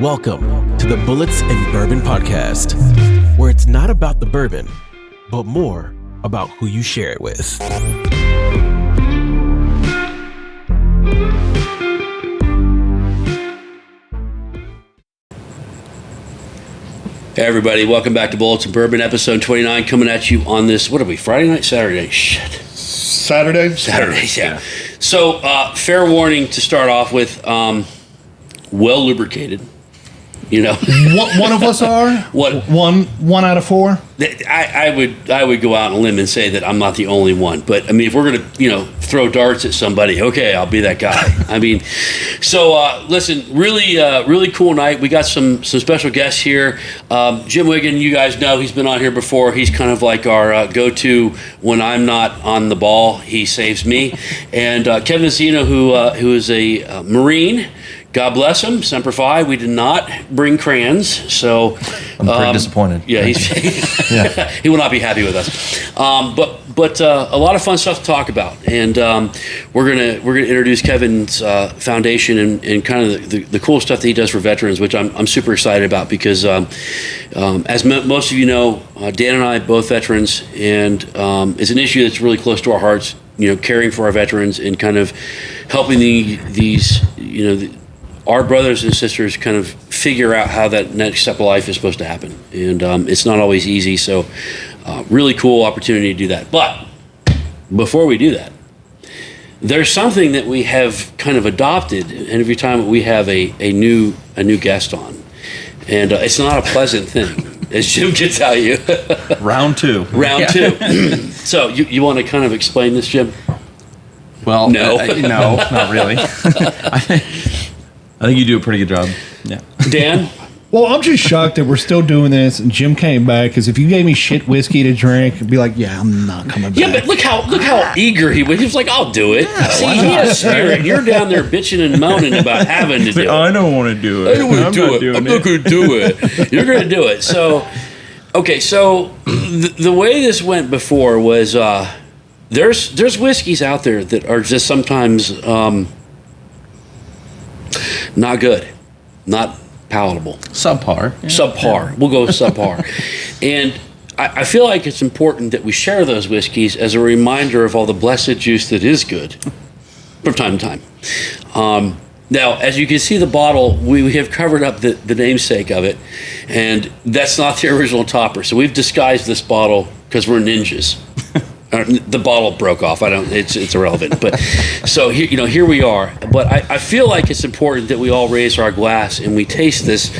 Welcome to the Bullits and Bourbon podcast, where it's not about the bourbon, but more about who you share it with. Hey everybody, welcome back to Bullits and Bourbon, episode 29, coming at you on this, what are we, Friday night? Saturday? Shit. Saturday, yeah. So, fair warning to start off with, well lubricated, you know. One of us are? What? One out of four? I would go out on a limb and say that I'm not the only one. But, I mean, if we're going to, throw darts at somebody, okay, I'll be that guy. I mean, so, listen, really cool night. We got some special guests here. Jim Weigand, you guys know, he's been on here before. He's kind of like our go-to when I'm not on the ball. He saves me. And Kevin Zaffino, who is a Marine. God bless him, Semper Fi. We did not bring crayons, so I'm pretty disappointed. Yeah, he will not be happy with us. But a lot of fun stuff to talk about, and we're gonna introduce Kevin's foundation and kind of the cool stuff that he does for veterans, which I'm super excited about because as most of you know, Dan and I both veterans, and it's an issue that's really close to our hearts. Caring for our veterans and kind of helping our brothers and sisters kind of figure out how that next step of life is supposed to happen. And it's not always easy, so really cool opportunity to do that. But before we do that, there's something that we have kind of adopted, and every time we have a new guest on. And it's not a pleasant thing, as Jim can tell you. Round two. So you want to kind of explain this, Jim? Well, no, not really. I think you do a pretty good job. Yeah. Dan? Well, I'm just shocked that we're still doing this, and Jim came back, because if you gave me shit whiskey to drink, I'd be like, yeah, I'm not coming back. Yeah, but look how eager he was. He was like, I'll do it. Yeah, see, he has spirit. You're down there bitching and moaning about having to do it. I don't want to do it. I don't want to do it. I'm not going to do it. You're going to do it. So, okay, so the way this went before was there's whiskeys out there that are just sometimes not good, not palatable. Subpar. Yeah. Subpar. We'll go with subpar. And I feel like it's important that we share those whiskeys as a reminder of all the blessed juice that is good from time to time. Now, as you can see the bottle, we have covered up the namesake of it, and that's not the original topper. So we've disguised this bottle because we're ninjas. The bottle broke off. It's irrelevant. But so here we are. But I feel like it's important that we all raise our glass and we taste this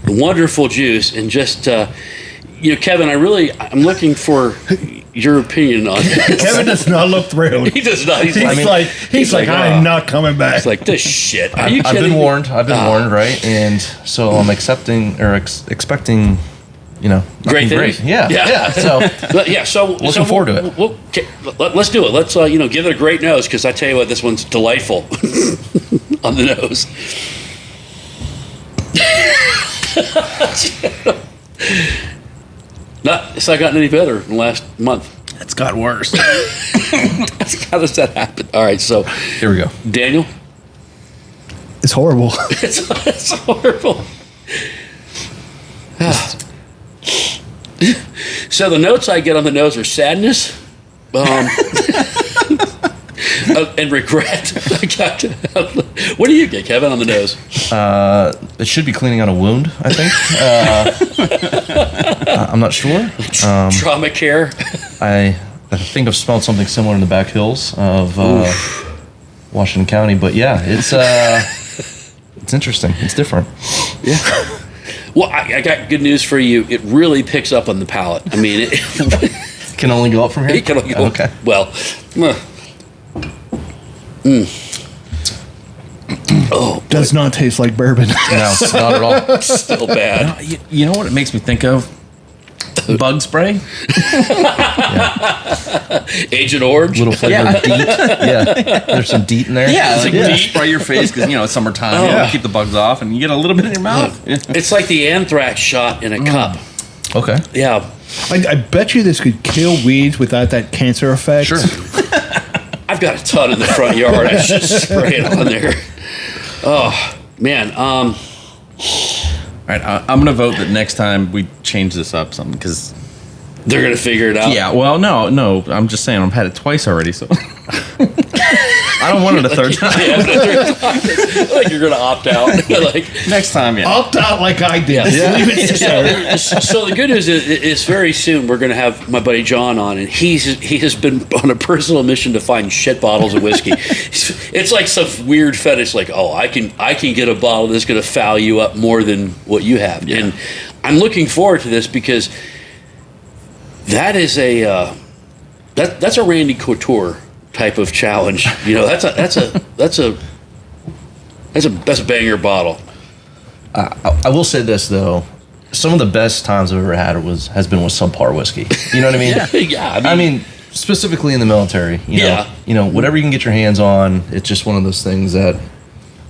wonderful juice. And just Kevin, I'm looking for your opinion on it. Kevin does not look thrilled. He does not. He's like, I'm not coming back. He's like, this shit. Are you I've kidding been me? warned. I've been warned, right? And so I'm expecting. Great things. Yeah. So looking forward to it. Let's do it. Let's give it a great nose, because I tell you what, this one's delightful on the nose. It's not gotten any better in the last month. It's got worse. How does that happen? All right, so here we go. Daniel. It's horrible. It's horrible. So the notes I get on the nose are sadness, and regret. What do you get, Kevin, on the nose? It should be cleaning out a wound, I think. I'm not sure. Trauma care. I think I've smelled something similar in the back hills of Washington County, but yeah, it's interesting. It's different. Yeah. Well, I got good news for you. It really picks up on the palate. I mean, it can only go up from here? It can only go okay. Well, does not taste like bourbon. No, not at all. Still bad. You know what it makes me think of? Bug spray. Agent Orange. Little flavor of DEET. Yeah, there's some DEET in there. Yeah, like spray your face because it's summertime. Keep the bugs off, and you get a little bit in your mouth. It's like the anthrax shot in a cup. Okay. Yeah. I bet you this could kill weeds without that cancer effect. Sure. I've got a ton in the front yard. I should spray it on there. Oh, Man, All right, I'm gonna vote that next time we change this up something because they're gonna figure it out. yeah. Well, no. I'm just saying I've had it twice already, so I don't want it a third time. Like you're gonna opt out. Like Next time, yeah. Opt out like I did. Leave it to there. so the good news is very soon we're gonna have my buddy John on, and he has been on a personal mission to find shit bottles of whiskey. It's like some weird fetish, like I can get a bottle that's gonna foul you up more than what you have, and I'm looking forward to this because that is that's a Randy Couture type of challenge. You know, that's a banger bottle. I will say this though, some of the best times I've ever had has been with subpar whiskey. You know what I mean? Yeah. I mean, specifically in the military. You know, whatever you can get your hands on. It's just one of those things that,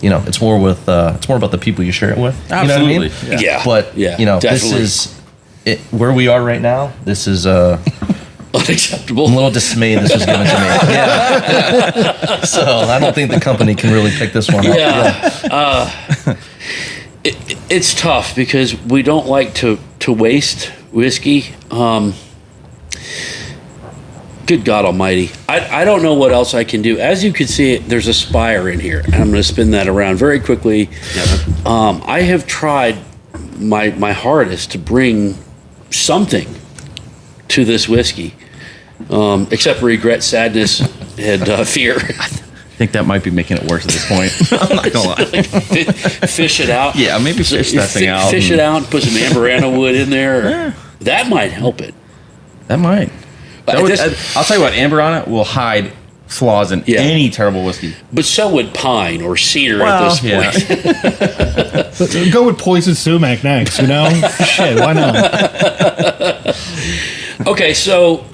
it's more about the people you share it with. Absolutely. You know what I mean? Yeah. But definitely. this is where we are right now. This is Unacceptable. I'm a little dismayed this was given to me. Yeah. So I don't think the company can really pick this one up. Yeah. It's tough because we don't like to waste whiskey. Good God Almighty. I don't know what else I can do. As you can see, there's a spire in here, and I'm going to spin that around very quickly. I have tried my hardest to bring something to this whiskey, except regret, sadness, and fear. I think that might be making it worse at this point. I'm not gonna lie. Fish it out. Yeah, maybe fish that thing out. Fish it out and put some Amberana wood in there. That might help it. That might. I'll tell you what, Amberana will hide flaws in any terrible whiskey. But so would pine or cedar at this point. Go with poison sumac next, Shit, why not? Okay, so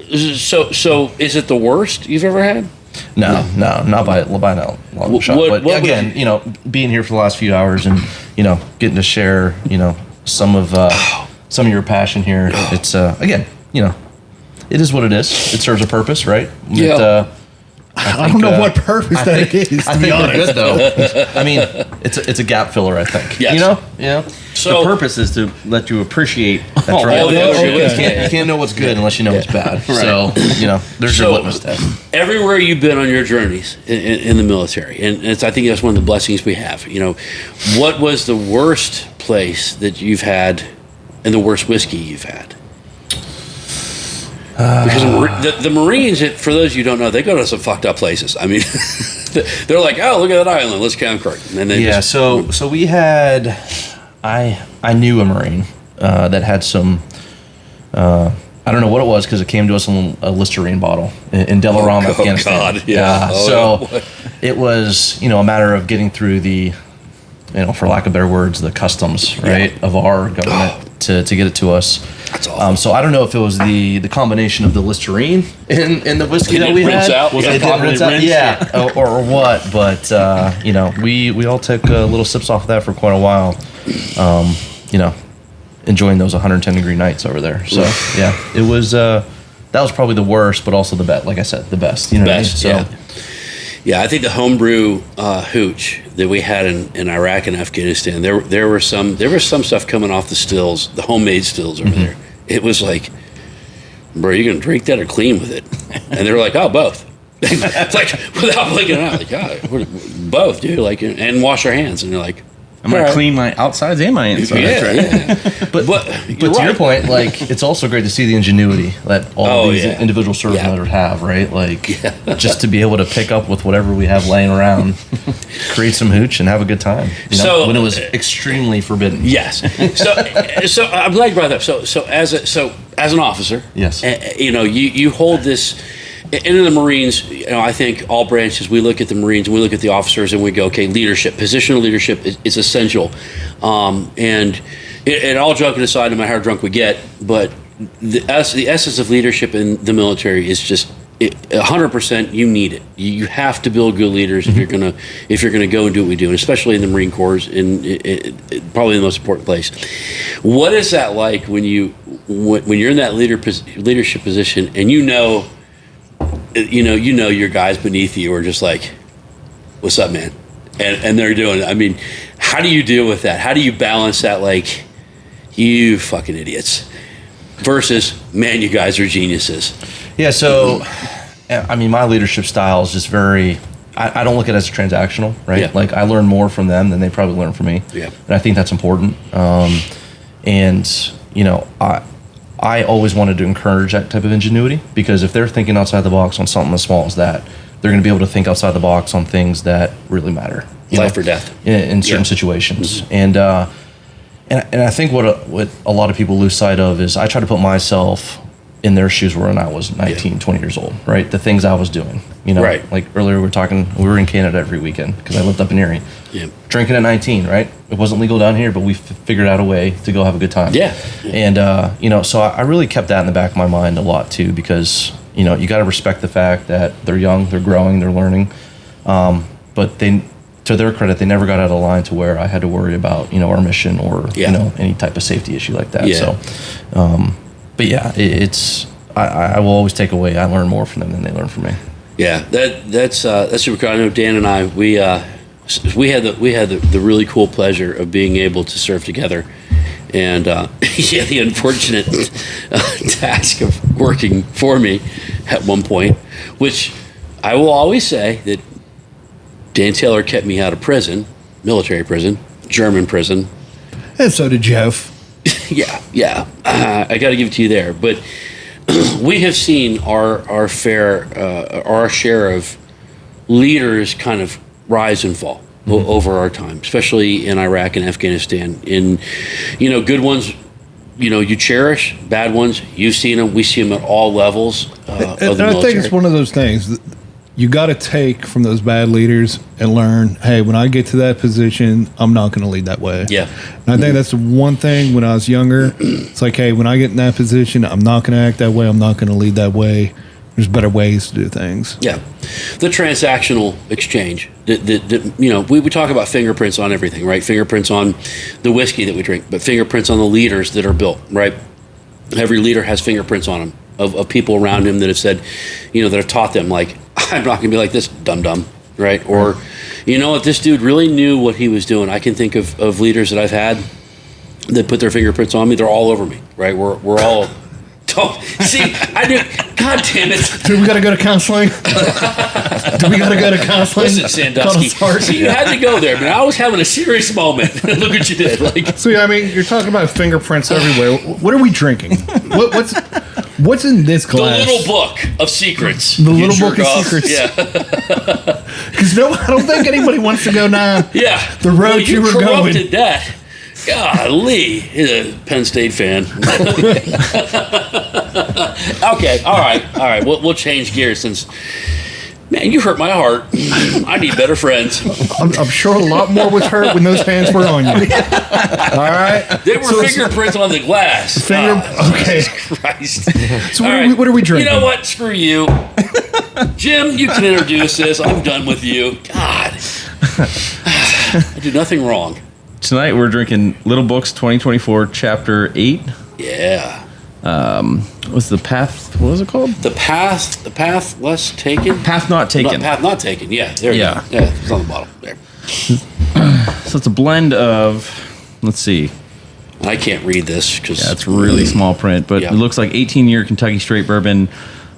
is it the worst you've ever had? No, not by a long shot. But again, being here for the last few hours and getting to share, some of your passion here. It's again, it is what it is. It serves a purpose, right? Yeah. I don't know what purpose that is. I think they're good though. I mean, it's a gap filler. I think. Yes. Yeah. So the purpose is to let you appreciate. That's right. all the other You can't know what's good unless you know what's bad. Right. So there's your litmus test. Everywhere you've been on your journeys in the military, and I think that's one of the blessings we have. What was the worst place that you've had, and the worst whiskey you've had? Because the Marines, for those you don't know, they go to some fucked up places. I mean, they're like, oh, look at that island, let's conquer it. And then so we had, I knew a Marine that had some, I don't know what it was because it came to us in a Listerine bottle in Delaram, Afghanistan. God, yeah. It was, a matter of getting through the, for lack of better words, the customs, right, of our government to get it to us. That's awful. So I don't know if it was the combination of the Listerine in the whiskey that we had. Was it it didn't rinse out? Yeah, or what? But we all took little sips off of that for quite a while. Enjoying those 110-degree nights over there. So yeah, it was. That was probably the worst, but also the best. Like I said, the best. You know best, what I mean? So. Yeah, I think the homebrew hooch that we had in Iraq and Afghanistan, there was some stuff coming off the stills, the homemade stills over there. It was like, bro, you gonna drink that or clean with it? And they were like, oh, both. It's like without blinking an eye, like, God, both, dude. Like, and wash our hands, and they're like, I'm gonna clean my outsides and my insides. Yeah. But to your point, like, it's also great to see the ingenuity that all of these individual service members have, right? Like, just to be able to pick up with whatever we have laying around, create some hooch, and have a good time. When it was extremely forbidden. Yes. So I'm glad you brought that up. So as an officer, yes, you hold this. And in the Marines, I think all branches, we look at the Marines and we look at the officers and we go, okay, leadership, positional leadership is essential. And all joking aside, no matter how drunk we get, but the essence of leadership in the military is just 100%. You need it. You have to build good leaders if you're gonna go and do what we do, and especially in the Marine Corps, probably the most important place. What is that like when you're in that leadership position and you know your guys beneath you are just like, what's up, man? and they're doing it. I mean, how do you deal with that? How do you balance that, like, you fucking idiots, versus, man, you guys are geniuses? Yeah, so, I mean, my leadership style is just very, I don't look at it as transactional, right? Yeah. Like, I learn more from them than they probably learn from me. Yeah. And I think that's important. And, you know, I always wanted to encourage that type of ingenuity, because if they're thinking outside the box on something as small as that, they're going to be able to think outside the box on things that really matter. Life or death. In certain situations. Mm-hmm. And I think what a lot of people lose sight of is I try to put myself in their shoes when I was 19, 20 years old, right? The things I was doing, you know, right. Like earlier we were in Canada every weekend because I lived up in Erie. Yeah. Drinking at 19, right? It wasn't legal down here, but we figured out a way to go have a good time. Yeah. And, you know, so I really kept that in the back of my mind a lot too, because, you know, you got to respect the fact that they're young, they're growing, they're learning. But to their credit, they never got out of line to where I had to worry about, you know, our mission or, you know, any type of safety issue like that. Yeah. So, but yeah, I will always take away. I learn more from them than they learn from me. Yeah, that's super cool. I know Dan and I, we had the really cool pleasure of being able to serve together, and the unfortunate task of working for me at one point, which I will always say that Dan Taylor kept me out of prison, military prison, German prison. And so did Jeff. Yeah. I got to give it to you there. But we have seen our share of leaders kind of rise and fall over our time, especially in Iraq and Afghanistan. In, you know, good ones, you know, you cherish. Bad ones, you've seen them. We see them at all levels of the military. I think it's one of those things that you got to take from those bad leaders and learn, hey, when I get to that position, I'm not going to lead that way. Yeah. And I think that's the one thing when I was younger. It's like, hey, when I get in that position, I'm not going to act that way. I'm not going to lead that way. There's better ways to do things. Yeah. The transactional exchange. You know, we talk about fingerprints on everything, right? Fingerprints on the whiskey that we drink, but fingerprints on the leaders that are built, right? Every leader has fingerprints on them of people around him that have said, you know, that have taught them, like, I'm not going to be like this dum-dum, right? Or, you know, if this dude really knew what he was doing, I can think of leaders that I've had that put their fingerprints on me. They're all over me, right? We're all... Don't, see, I knew... God damn it. Do we got to go to counseling? Listen, Sandusky. See, you had to go there, man. I was having a serious moment. Look what you did. Like, see, I mean, you're talking about fingerprints everywhere. What are we drinking? What's in this glass? The little book of secrets. The little book of secrets. Yeah. Because I don't think anybody wants to go down the road you were going. You corrupted that. Golly, he's a Penn State fan. Okay, all right. We'll change gears since, man, you hurt my heart. I need better friends. I'm sure a lot more was hurt when those hands were on you. All right? They were fingerprints on the glass. Okay. Jesus Christ. So what are we drinking? You know what? Screw you. Jim, you can introduce this. I'm done with you. God. I do nothing wrong. Tonight we're drinking Little Books 2024 Chapter 8. Yeah. What's the path? What was it called? The path less taken. Path not taken. Path not taken. Yeah. There you go. Yeah, it's on the bottom there. So it's a blend of. Let's see. I can't read this because it's really small print, but it looks like 18-year Kentucky Straight Bourbon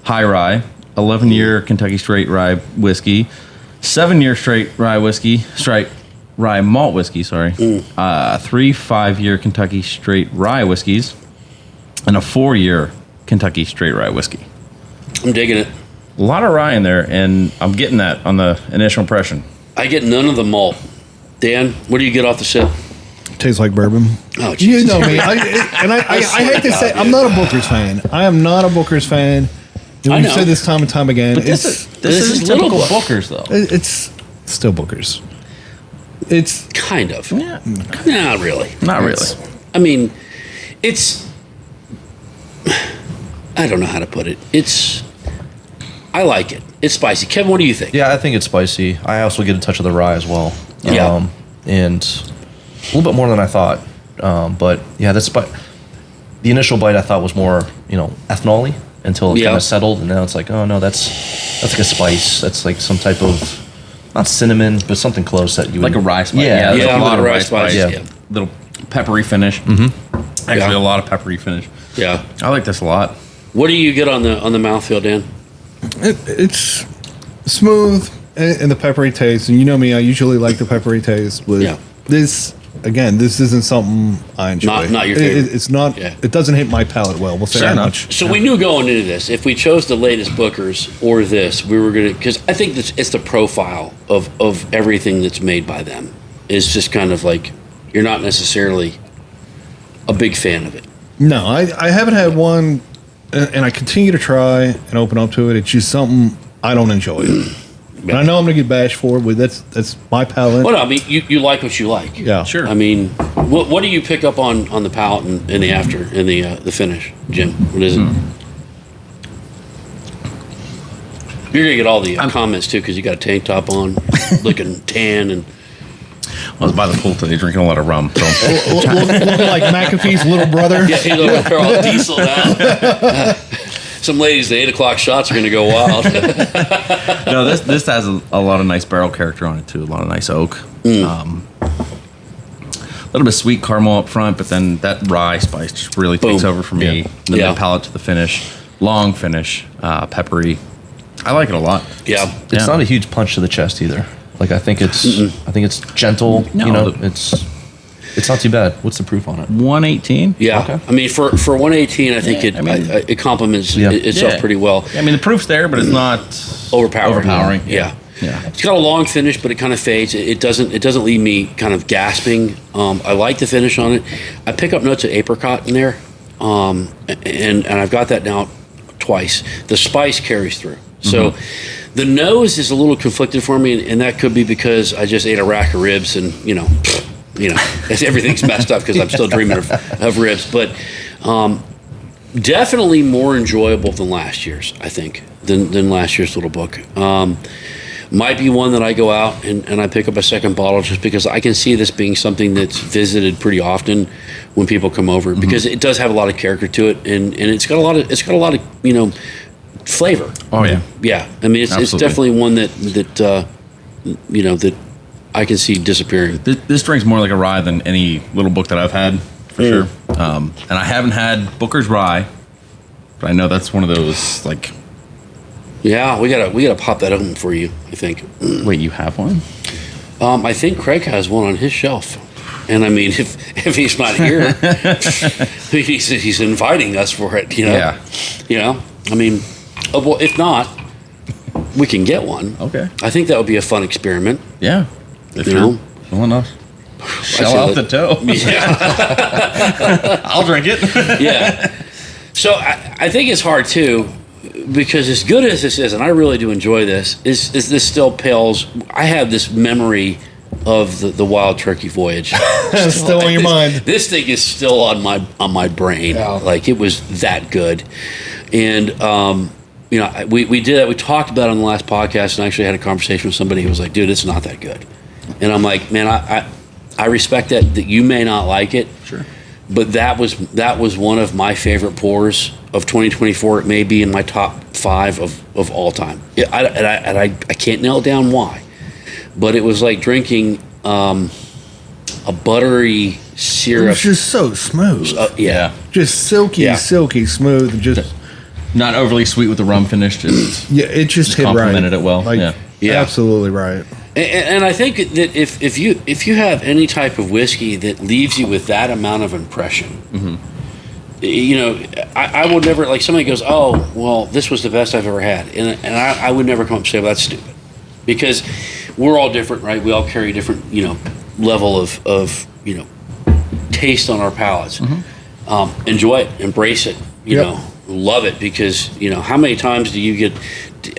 High Rye, 11-year Kentucky Straight Rye Whiskey, 7-year Straight Rye Whiskey, Straight Rye Malt Whiskey, 3 5-year Kentucky Straight Rye Whiskeys, and a 4-year Kentucky Straight Rye Whiskey. I'm digging it. A lot of rye in there, and I'm getting that on the initial impression. I get none of the malt. Dan, what do you get off the sip? Tastes like bourbon. Oh, Jesus. You know me. I hate to say, I'm not a Booker's fan. I am not a Booker's fan. And we've said this time and time again. But this is typical Booker's, though. It's still Booker's. It's kind of. Yeah. Not really. Not really. I mean, it's... I don't know how to put it. I like it. It's spicy. Kevin, what do you think? Yeah, I think it's spicy. I also get a touch of the rye as well. Yeah. And a little bit more than I thought. But yeah, the initial bite I thought was more, ethanol-y until it kind of settled. And now it's like, oh no, that's like a spice. That's like some type of not cinnamon, but something close that you would, like a rye spice. Yeah, there's a lot of rye spice. spice. Yeah. Little peppery finish. Mm-hmm. Actually, a lot of peppery finish. Yeah, I like this a lot. What do you get on the mouthfeel, Dan? It's smooth and the peppery taste. And you know me, I usually like the peppery taste. But this, again, this isn't something I enjoy. Not your favorite. It's not. Yeah. It doesn't hit my palate well. We'll say that much. So we knew going into this, if we chose the latest Bookers or this, we were gonna, because I think it's the profile of everything that's made by them is just kind of like you're not necessarily a big fan of it. No, I haven't had one, and I continue to try and open up to it. It's just something I don't enjoy. And I know I'm gonna get bashed for it, but that's my palate. Well, no, I mean, you like what you like. Yeah, sure. I mean, what do you pick up on the palate and in the finish, Jim? What is it? You're gonna get all the comments too because you got a tank top on, looking tan and. I was by the pool today drinking a lot of rum. So. looking like McAfee's little brother. Yeah, they're all diesel now. Some ladies, the 8 o'clock shots are going to go wild. No, this has a lot of nice barrel character on it too. A lot of nice oak. A little bit of sweet caramel up front, but then that rye spice just really takes over for me. Then the palate to the finish, long finish, peppery. I like it a lot. Yeah, it's not a huge punch to the chest either. Like I think it's gentle. No, you know, it's not too bad. What's the proof on it? 118. Yeah, okay. I mean for 118, I think it complements itself pretty well. Yeah, I mean the proof's there, but it's not overpowering. Yeah. It's got a long finish, but it kind of fades. It doesn't leave me kind of gasping. I like the finish on it. I pick up notes of apricot in there, and I've got that now twice. The spice carries through. So the nose is a little conflicted for me, and that could be because I just ate a rack of ribs, and everything's messed up because I'm still dreaming of ribs. But definitely more enjoyable than last year's, I think, than last year's little book. Might be one that I go out and I pick up a second bottle just because I can see this being something that's visited pretty often when people come over because it does have a lot of character to it, and it's got a lot of flavor. Oh yeah, yeah. I mean, it's definitely one that I can see disappearing. This drink's more like a rye than any little book that I've had for sure. And I haven't had Booker's rye, but I know that's one of those like. Yeah, we gotta pop that open for you. I think. Wait, you have one? I think Craig has one on his shelf. And I mean, if he's not here, he's inviting us for it. Yeah. I mean. Well, if not, we can get one. Okay. I think that would be a fun experiment. Yeah. If you're cool enough. Shell out the toe. Yeah. I'll drink it. Yeah. So I think it's hard too, because as good as this is, and I really do enjoy this, is this still pales. I have this memory of the Wild Turkey voyage. Still on your mind. This thing is still on my brain. Yeah. Like it was that good. And we did that. We talked about it on the last podcast, and I actually had a conversation with somebody who was like, "Dude, it's not that good." And I'm like, "Man, I respect that you may not like it, sure, but that was one of my favorite pours of 2024. It may be in my top 5 of all time. I can't nail down why, but it was like drinking a buttery syrup. It was just so smooth. Yeah, just silky smooth, and just. Not overly sweet with the rum finish. Just it just hit complemented right. it well. Absolutely right. And I think that if you have any type of whiskey that leaves you with that amount of impression, I would never, like somebody goes, "Oh, well, this was the best I've ever had," and I would never come up and say, "Well, that's stupid," because we're all different, right? We all carry different level of taste on our palates. Enjoy it, embrace it, you know. Love it, because how many times do you get?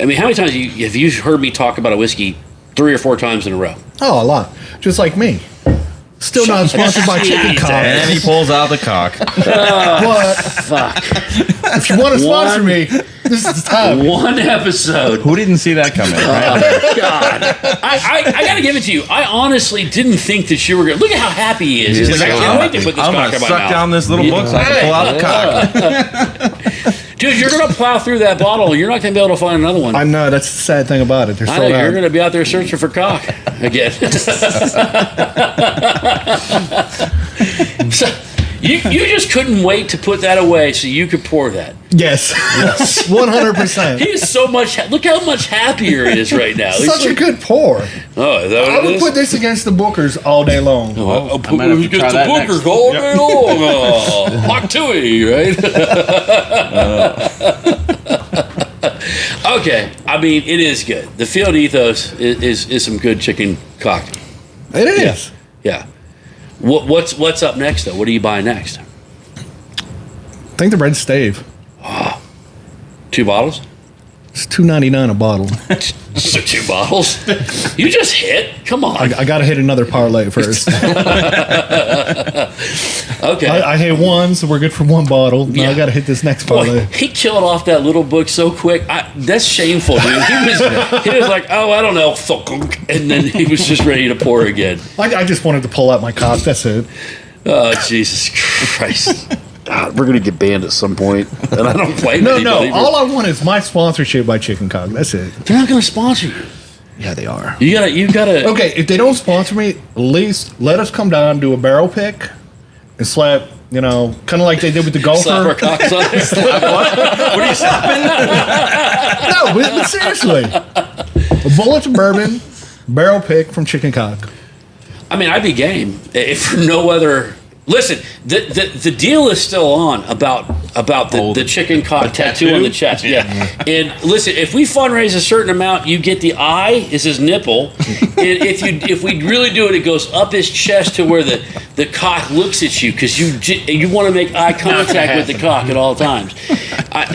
I mean, how many times have you heard me talk about a whiskey 3 or 4 times in a row? Oh, a lot. Just like me. Still not sponsored by Chicken Cock. And he pulls out the cock. But fuck. If you want to sponsor me, this is the time. One episode. Who didn't see that coming? Oh, God. I got to give it to you. I honestly didn't think that you were going to. Look at how happy he is. He's like, I can't wait to put this cock in my mouth. I'm going to suck down this little book so I can pull out the cock. Dude, you're going to plow through that bottle. You're not going to be able to find another one. I know. That's the sad thing about it. They're I know, sold out. you're going to be out there searching for cock again. So, you just couldn't wait to put that away so you could pour that. Yes. 100%. He is so much. Look how much happier he is right now. Such a good pour. Oh, is that what I it would is? put this against the Bookers all day long. I'll I might have to try that Bookers next. all day long. Hawk Tui, right? Okay, I mean, it is good. The Field Ethos is some good chicken cock. It is. Yeah. What's up next, though? What do you buy next? I think the red stave. 2 bottles? It's $2.99 a bottle. So 2 bottles? You just hit? Come on. I got to hit another parlay first. Okay. I hit one, so we're good for 1 bottle. Now Yeah. I got to hit this next Boy, parlay. he killed off that little book so quick. That's shameful, dude. He was like, oh, I don't know. And then he was just ready to pour again. I just wanted to pull out my cock. That's it. Oh, Jesus Christ. God, we're going to get banned at some point. And I don't blame No, anybody. all I want is my sponsorship by Chicken Cock. That's it. They're not going to sponsor you. Yeah, they are. You gotta. Okay, if they don't sponsor me, at least let us come down, do a barrel pick, and slap, kind of like they did with the golfer. Slap our cocks on it. What are you slapping? No, but seriously. A Bullits Bourbon barrel pick from Chicken Cock. I mean, I'd be game if for no other. Listen, the deal is still on about the chicken cock tattoo on the chest. Yeah. And listen, if we fundraise a certain amount, you get the eye is his nipple, and if we really do it, it goes up his chest to where the cock looks at you because you want to make eye contact with the cock at all times.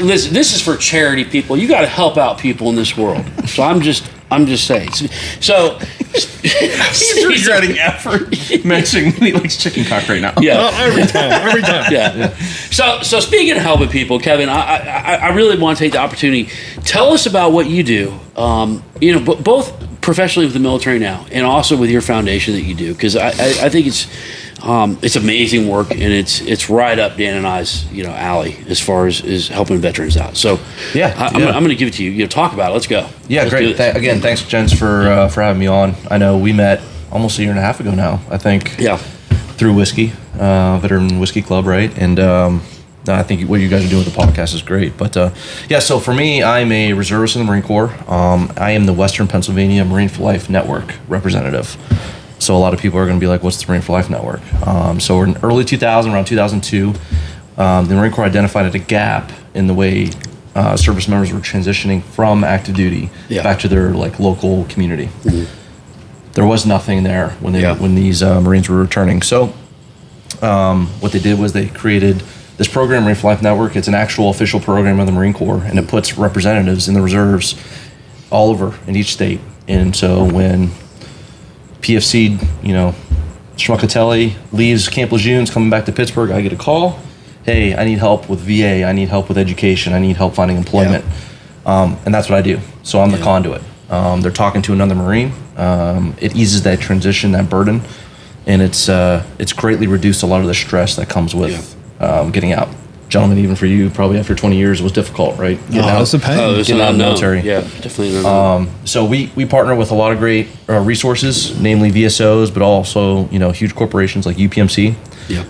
Listen, this is for charity, people. You got to help out people in this world. So I'm just saying. So He's regretting effort mentioning he likes chicken cock right now. yeah. Every time. Yeah. So speaking of helping people, Kevin, I really want to take the opportunity. Tell us about what you do. Both professionally with the military now, and also with your foundation that you do, because I think it's amazing work, and it's right up Dan and I's alley as far as helping veterans out. So I'm going to give it to you. Talk about it. Let's go. Yeah, Let's great. Again, thanks, gents, for having me on. I know we met almost a year and a half ago now, I think. Yeah. Through whiskey, Veteran Whiskey Club, right? And I think what you guys are doing with the podcast is great. But so for me, I'm a reservist in the Marine Corps. I am the Western Pennsylvania Marine for Life Network representative. So a lot of people are going to be like, what's the Marine for Life Network? So we're in early 2000, around 2002, the Marine Corps identified a gap in the way service members were transitioning from active duty back to their local community. Mm-hmm. There was nothing there when these Marines were returning. So what they did was they created this program, Marine for Life Network. It's an actual official program of the Marine Corps, and it puts representatives in the reserves all over in each state. And so when PFC, Schmuckatelli leaves Camp Lejeune's coming back to Pittsburgh, I get a call. Hey, I need help with VA. I need help with education. I need help finding employment. And that's what I do. So I'm the conduit. They're talking to another Marine. It eases that transition, that burden, and it's greatly reduced a lot of the stress that comes with getting out. Gentlemen, even for you, probably after 20 years, it was difficult, right? That's the pain. Getting out of the military. Yeah, definitely. So we partner with a lot of great resources, namely VSOs, but also huge corporations like UPMC. Yeah.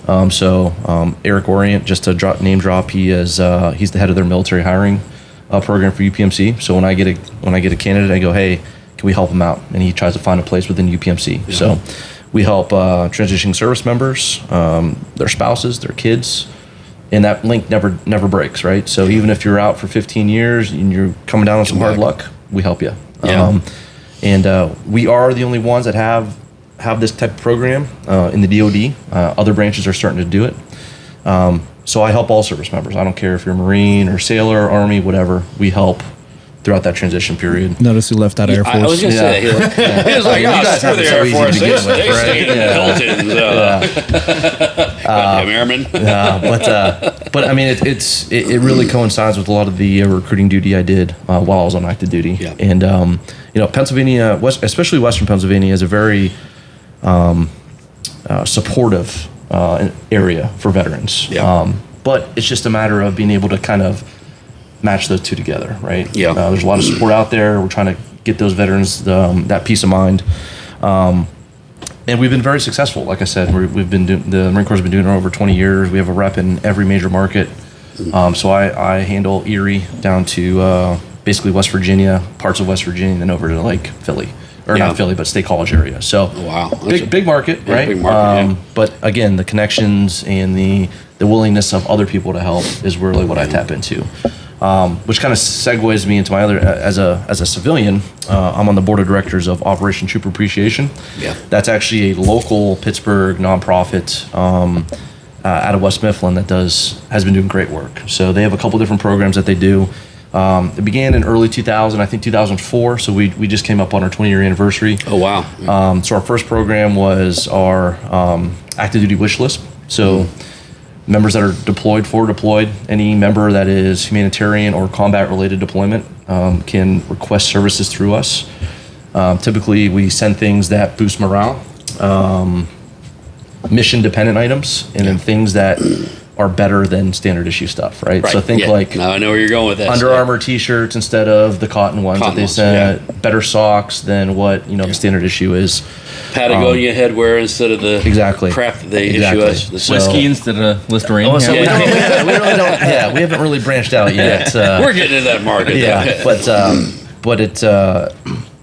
Eric Orient, just to name drop, he's the head of their military hiring program for UPMC. So when I get a candidate, I go, hey, can we help him out? And he tries to find a place within UPMC. Yeah. So we help transitioning service members, their spouses, their kids. And that link never breaks, right? So even if you're out for 15 years and you're coming down on some hard luck, we help you. Yeah. We are the only ones that have this type of program in the DoD. Other branches are starting to do it. So I help all service members. I don't care if you're a Marine or sailor, Army, whatever. We help throughout that transition period. Notice he left out Air Force. I was going to say, he was like, you guys have the it so Air easy Force. to begin with, They right? stayed in the Hiltons. Goddamn airmen. But I mean, it really coincides with a lot of the recruiting duty I did while I was on active duty. Yeah. And Pennsylvania, especially Western Pennsylvania, is a very supportive area for veterans. Yeah. But it's just a matter of being able to kind of match those two together, right? Yeah. There's a lot of support out there. We're trying to get those veterans that peace of mind. And we've been very successful. Like I said, we've been doing, the Marine Corps has been doing it over 20 years. We have a rep in every major market. So I handle Erie down to basically West Virginia, parts of West Virginia, and then over to like Philly. Or not Philly, but State College area. So wow. Big market, right? Big market, But again, the connections and the willingness of other people to help is really what I tap into. Which kind of segues me into my other, as a civilian, I'm on the board of directors of Operation Trooper Appreciation. Yeah. That's actually a local Pittsburgh nonprofit out of West Mifflin that has been doing great work. So they have a couple different programs that they do. It began in early 2000, I think 2004. So we just came up on our 20-year anniversary. Oh, wow. So our first program was our active duty wish list. So members that are deployed, any member that is humanitarian or combat related deployment can request services through us. Typically we send things that boost morale, mission dependent items, and then things that are better than standard issue stuff, right? So think like, now I know where you're going with that. Under Armour t-shirts instead of the cotton ones that they sent, better socks than what the standard issue is. Patagonia headwear instead of the crap that they issue us. The whiskey instead of Listerine. We really don't. Yeah, we haven't really branched out yet. We're getting into that market. Yeah, but it.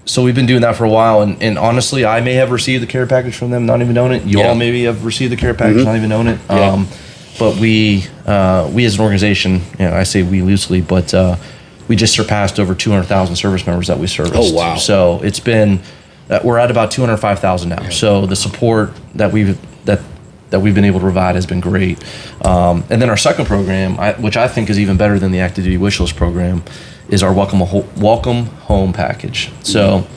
So we've been doing that for a while, and honestly, I may have received the care package from them, not even knowing it. You all maybe have received the care package, not even knowing it. But we as an organization, I say we loosely, but we just surpassed over 200,000 service members that we serviced. Oh, wow. So it's been, we're at about 205,000 now. So the support that we've been able to provide has been great. And then our second program, which I think is even better than the active duty wish list program, is our welcome home package. So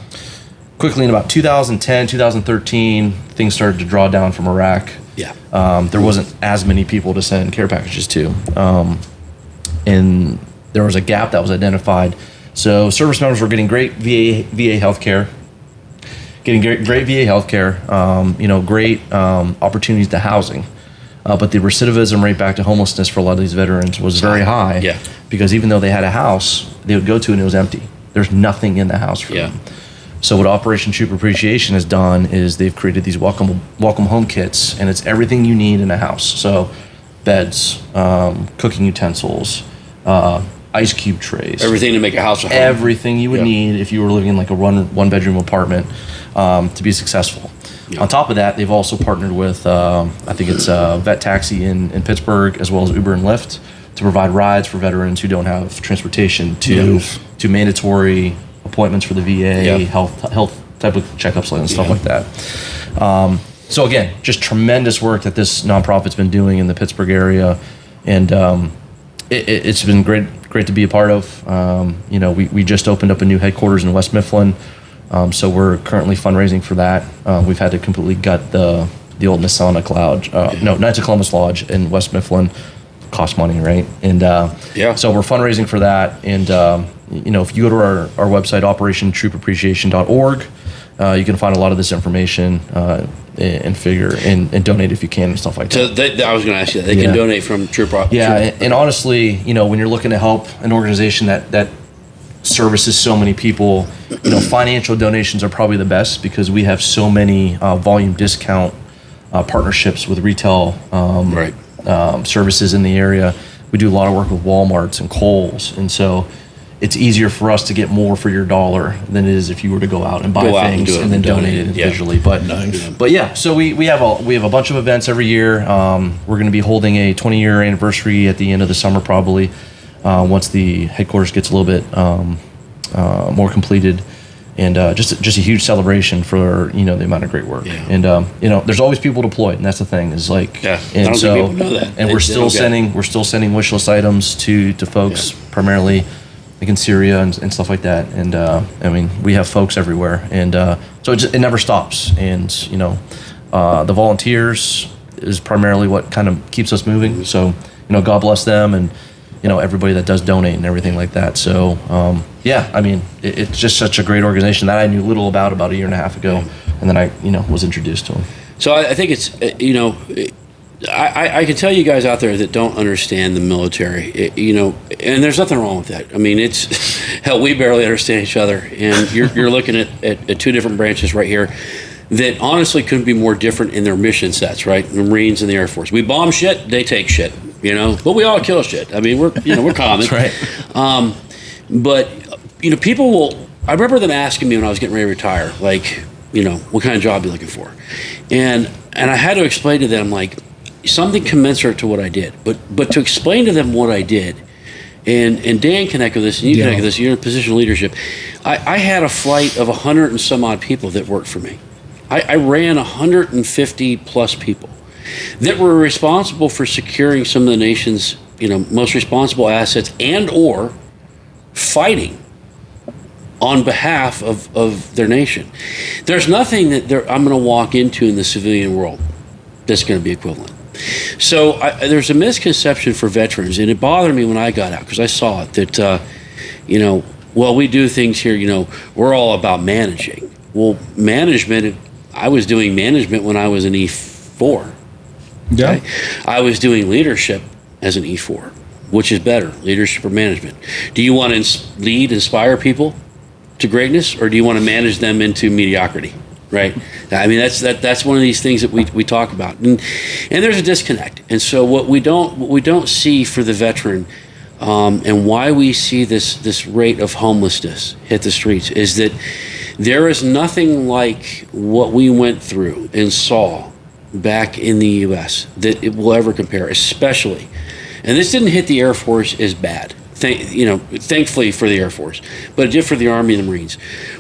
quickly in about 2010, 2013, things started to draw down from Iraq. Yeah. There wasn't as many people to send care packages to. And there was a gap that was identified. So service members were getting great VA healthcare, great VA healthcare, great opportunities to housing. But the recidivism rate back to homelessness for a lot of these veterans was very high. Yeah. Because even though they had a house, they would go to and it was empty. There's nothing in the house for them. So what Operation Trooper Appreciation has done is they've created these welcome home kits, and it's everything you need in a house. So beds, cooking utensils, ice cube trays. Everything to make a house a home. Everything you would need if you were living in like a one bedroom apartment to be successful. Yeah. On top of that, they've also partnered with, I think it's Vet Taxi in Pittsburgh, as well as Uber and Lyft, to provide rides for veterans who don't have transportation to mandatory appointments for the VA, health type of checkups and stuff like that. So again, just tremendous work that this nonprofit's been doing in the Pittsburgh area, and it's been great to be a part of. We just opened up a new headquarters in West Mifflin, so we're currently fundraising for that. We've had to completely gut the old Masonic Lodge, Knights of Columbus Lodge in West Mifflin. Cost money, right? And so we're fundraising for that. And if you go to our website, operationtroopappreciation.org, you can find a lot of this information and donate if you can and stuff like that. So I was going to ask you that. They can donate from Troop. And honestly, when you're looking to help an organization that services so many people, financial donations are probably the best, because we have so many volume discount partnerships with retail services in the area. We do a lot of work with Walmarts and Kohl's, and so it's easier for us to get more for your dollar than it is if you were to go out and buy things and then donate it individually. But so we have a bunch of events every year. We're going to be holding a 20-year anniversary at the end of the summer, probably once the headquarters gets a little bit more completed. And just a huge celebration for the amount of great work. And there's always people deployed, and that's the thing is like. I don't think people know that. And we're still sending wish list items to folks primarily like in Syria and stuff like that. And we have folks everywhere, and so it never stops. And the volunteers is primarily what kind of keeps us moving. So God bless them, and everybody that does donate and everything like that. So, it's just such a great organization that I knew little about a year and a half ago. And then I, was introduced to them. So I think it's, I can tell you guys out there that don't understand the military, and there's nothing wrong with that. I mean, it's hell, we barely understand each other, and you're looking at two different branches right here that honestly couldn't be more different in their mission sets, right? The Marines and the Air Force. We bomb shit, they take shit, but we all kill shit. I mean, we're common. That's right. But people will. I remember them asking me when I was getting ready to retire, like, what kind of job are you looking for? And I had to explain to them, like, something commensurate to what I did. But to explain to them what I did, and Dan connect with this, and you connect with this, you're in a position of leadership. I had a flight of 100 and some odd people that worked for me. I ran 150 plus people that were responsible for securing some of the nation's, most responsible assets and or fighting on behalf of their nation. There's nothing that I'm going to walk into in the civilian world that's going to be equivalent. So there's a misconception for veterans, and it bothered me when I got out because I saw it that, we do things here, we're all about managing. Well, management, I was doing management when I was an E4. Yeah. Okay? I was doing leadership as an E4. Which is better, leadership or management? Do you want to lead, inspire people to greatness, or do you want to manage them into mediocrity? Right? I mean, that's one of these things that we talk about, and there's a disconnect. And so what we don't see for the veteran, and why we see this rate of homelessness hit the streets is that there is nothing like what we went through and saw back in the U.S. that it will ever compare, especially. And this didn't hit the Air Force as bad, thankfully for the Air Force, but it did for the Army and the Marines,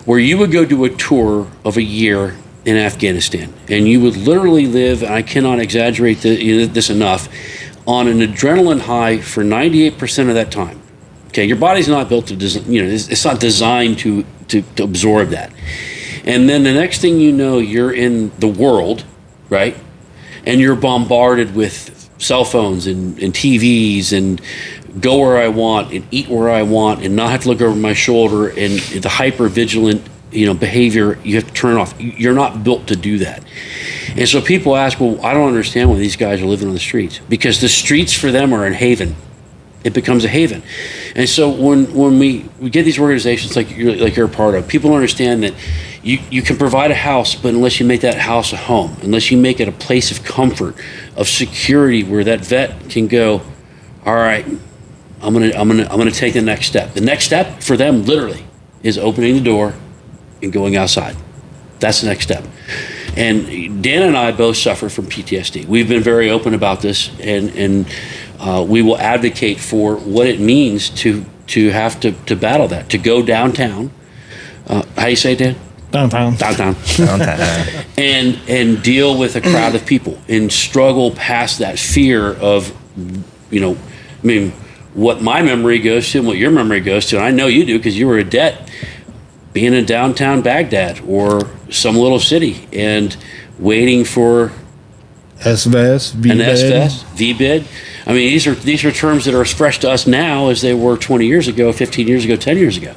where you would go do a tour of a year in Afghanistan, and you would literally live, and I cannot exaggerate this enough, on an adrenaline high for 98% of that time. Okay, your body's not built to, it's not designed to absorb that. And then the next thing you know, you're in the world, right? And you're bombarded with cell phones and TVs and go where I want and eat where I want and not have to look over my shoulder, and the hyper vigilant behavior, you have to turn off. You're not built to do that. And so people ask, well, I don't understand why these guys are living on the streets, because the streets for them are a haven. It becomes a haven. And so when we get these organizations like you're a part of, people understand that you can provide a house, but unless you make that house a home, unless you make it a place of comfort, of security, where that vet can go, all right, I'm gonna take the next step. The next step for them literally is opening the door and going outside. That's the next step. And Dan and I both suffer from PTSD. We've been very open about this, and we will advocate for what it means to have to battle that, to go downtown. How you say it, Dan? Downtown. And deal with a crowd of people and struggle past that fear of, what my memory goes to and what your memory goes to. And I know you do because you were a det being in downtown Baghdad or some little city and waiting for SVS, VBID. I mean, these are terms that are as fresh to us now as they were 20 years ago, 15 years ago, 10 years ago.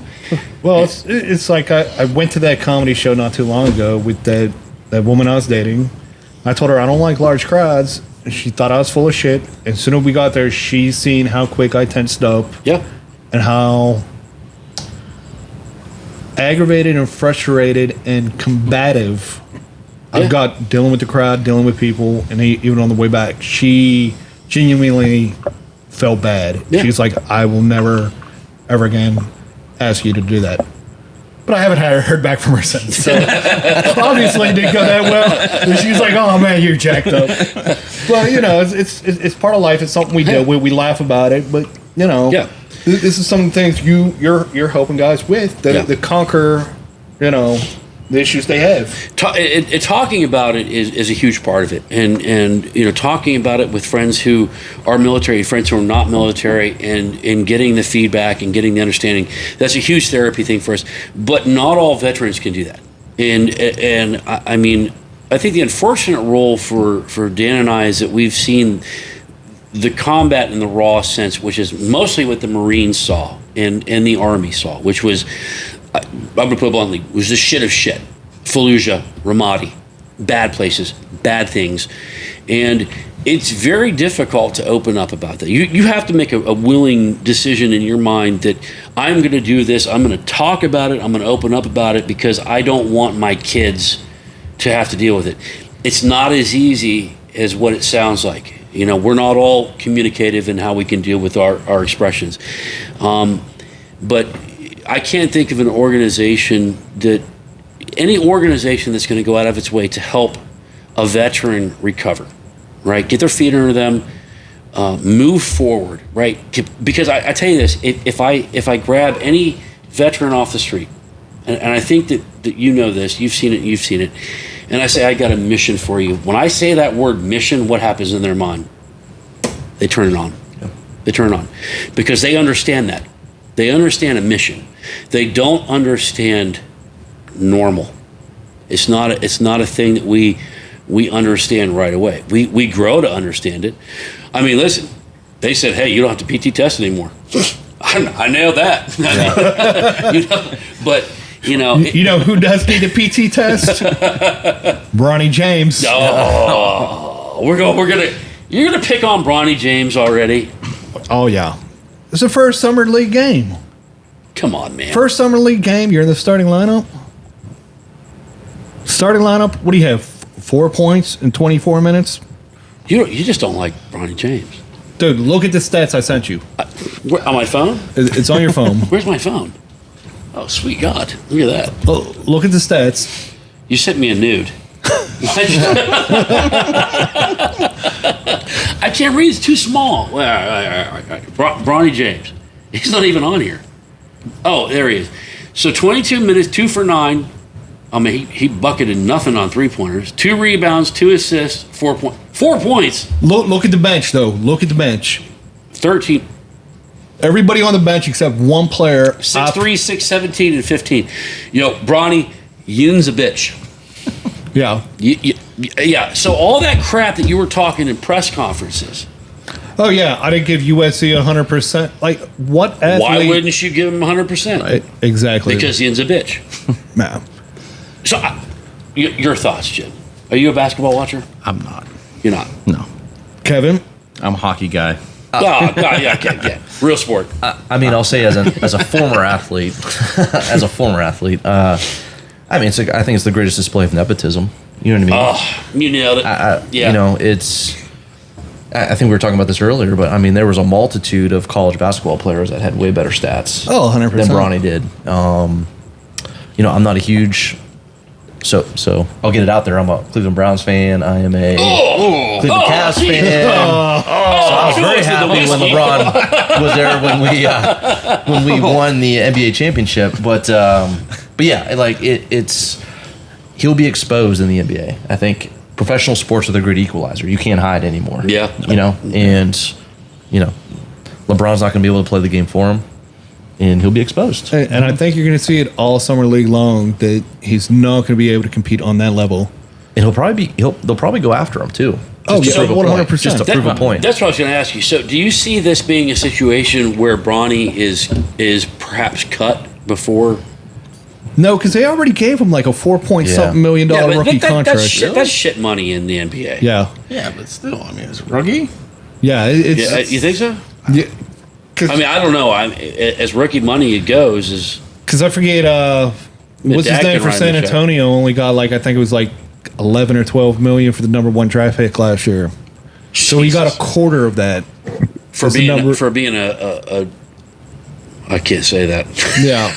Well, it's like I went to that comedy show not too long ago with that woman I was dating. I told her I don't like large crowds. She thought I was full of shit. As soon as we got there, she's seen how quick I tensed up. Yeah. And how aggravated and frustrated and combative I've got dealing with the crowd, dealing with people, and even on the way back, she genuinely felt bad. Yeah. She's like, I will never, ever again ask you to do that. But I haven't heard back from her since. So obviously it didn't go that well. And she's like, oh man, you're jacked up. But it's part of life. It's something we deal with. We laugh about it, but this is some things you're helping guys with that conquer, the issues they have. Talking about it is a huge part of it, and talking about it with friends who are military, friends who are not military, and getting the feedback and getting the understanding. That's a huge therapy thing for us. But not all veterans can do that, and I mean, I think the unfortunate role for Dan and I is that we've seen the combat in the raw sense, which is mostly what the Marines saw and the Army saw, which was, I'm going to put it bluntly, was the shit of shit. Fallujah, Ramadi, bad places, bad things. And it's very difficult to open up about that. You have to make a willing decision in your mind that I'm going to do this. I'm going to talk about it. I'm going to open up about it because I don't want my kids to have to deal with it. It's not as easy as what it sounds like. We're not all communicative in how we can deal with our expressions. But I can't think of any organization that's going to go out of its way to help a veteran recover, right? Get their feet under them, move forward, right? Because I tell you this, if I grab any veteran off the street, and I think that you know this, you've seen it, and I say, I got a mission for you. When I say that word mission, what happens in their mind? They turn it on. Yeah. They turn it on. Because they understand that. They understand a mission. They don't understand normal. It's not a thing that we understand right away. We grow to understand it. I mean, listen, they said, hey, you don't have to PT test anymore. I nailed that. But you know who does need a PT test? Bronny James. Oh, you're gonna pick on Bronny James already. Oh yeah, it's the first summer league game. Come on, man. First summer league game. You're in the starting lineup. Starting lineup. What do you have? 4 points in 24 minutes. You just don't like Bronny James, dude. Look at the stats I sent you. On my phone. It's on your phone. Where's my phone? Oh, sweet God! Look at that. Oh, look at the stats. You sent me a nude. I can't read. It's too small. Bronny James. He's not even on here. Oh, there he is. So 22 minutes, 2 for 9. I mean, he bucketed nothing on 3-pointers. 2 rebounds, 2 assists, 4 points. Look at the bench, though. Look at the bench. 13. Everybody on the bench except one player. 6'3", 6'17", and 15. Bronny, Yin's a bitch. Yeah. Yeah. So all that crap that you were talking in press conferences. Oh, yeah. I didn't give USC 100%. Like, what athlete? Why wouldn't you give him 100%? Exactly. Because Yin's a bitch. Man. So, your thoughts, Jim? Are you a basketball watcher? I'm not. You're not? No. Kevin? I'm a hockey guy. God, yeah. Real sport. I mean, I'll say as a former athlete, I think it's the greatest display of nepotism. You know what I mean? Oh, you nailed it. Yeah. I think we were talking about this earlier, but I mean, there was a multitude of college basketball players that had way better stats. 100%. Than Bronny did. I'm not a huge. So I'll get it out there. I'm a Cleveland Browns fan. I am a Cleveland Cavs fan. So I was very happy when LeBron was there when we won the NBA championship. But yeah, like it's he'll be exposed in the NBA. I think professional sports are the great equalizer. You can't hide anymore. Yeah. And LeBron's not going to be able to play the game for him. And he'll be exposed. And I think you're going to see it all summer league long that he's not going to be able to compete on that level. And they'll probably go after him too. Just to prove 100%. Just to prove a point. That's what I was going to ask you. So, do you see this being a situation where Bronny is perhaps cut before? No, because they already gave him like a $4-point-something million rookie contract. That's shit money in the NBA. Yeah. Yeah, but still, I mean, it's rookie. Yeah, you think so? Yeah. I mean, I don't know. As rookie money it goes is because I forget what's his name for San Antonio only got I think it was 11 or 12 million for the number 1 draft pick last year. So he got a quarter of that for being a I can't say that. Yeah.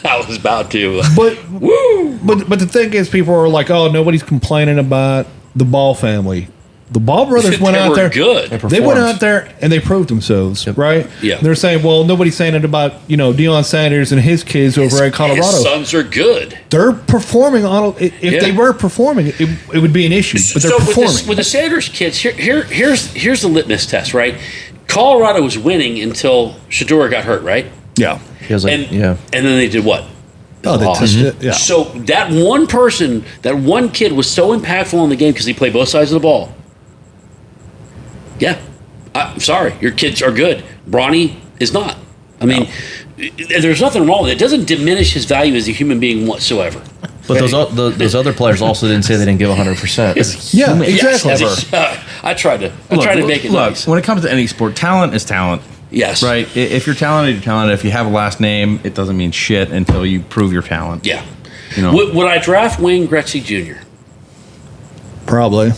I was about to. But the thing is, people are like, oh, nobody's complaining about the Ball family. The Ball brothers went out there. Good. They went out there and they proved themselves, right? Yeah. They're saying, well, nobody's saying it about Deion Sanders and his kids over at Colorado. His sons are good. They're performing on. If they were performing, it would be an issue. But they're performing. With the Sanders kids, here's the litmus test, right? Colorado was winning until Shedeur got hurt, right? Yeah. And then they did what? They touched it. Yeah. So that one kid was so impactful in the game because he played both sides of the ball. Yeah, I'm sorry. Your kids are good. Bronny is not. I mean, there's nothing wrong with it. It doesn't diminish his value as a human being whatsoever. But those other players also didn't say they didn't give 100%. Yeah, exactly. I try to make it nice. When it comes to any sport, talent is talent. Yes. Right? If you're talented, you're talented. If you have a last name, it doesn't mean shit until you prove your talent. Yeah. You know? Would I draft Wayne Gretzky Jr.? Probably.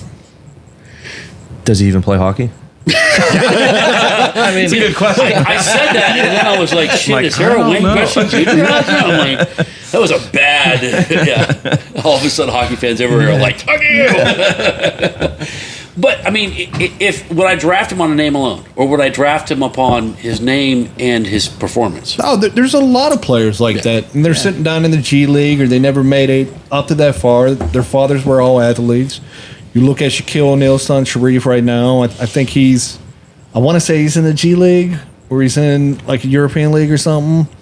Does he even play hockey? I mean, it's a good question. I said that, and then I was like, shit, Like, is there a I Wayne don't know. Gretzky Jr. out there? I'm like, that was a bad, yeah. All of a sudden, hockey fans everywhere are like, fuck you. But, I mean, would I draft him on a name alone? Or would I draft him upon his name and his performance? Oh, there's a lot of players like that. And they're sitting down in the G League or they never made it up to that far. Their fathers were all athletes. You look at Shaquille O'Neal's son, Sharif, right now. I think I want to say he's in the G League or he's in like a European League or something.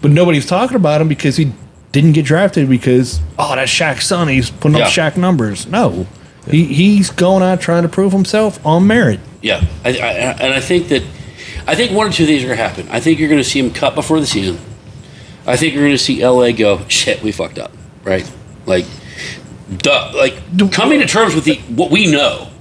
But nobody's talking about him because he didn't get drafted because, that's Shaq's son. He's putting up Shaq numbers. No. He's going out trying to prove himself on merit. Yeah. I think one or two things are going to happen. I think you're going to see him cut before the season. I think you're going to see LA go, shit, we fucked up. Right? Like coming to terms with what we know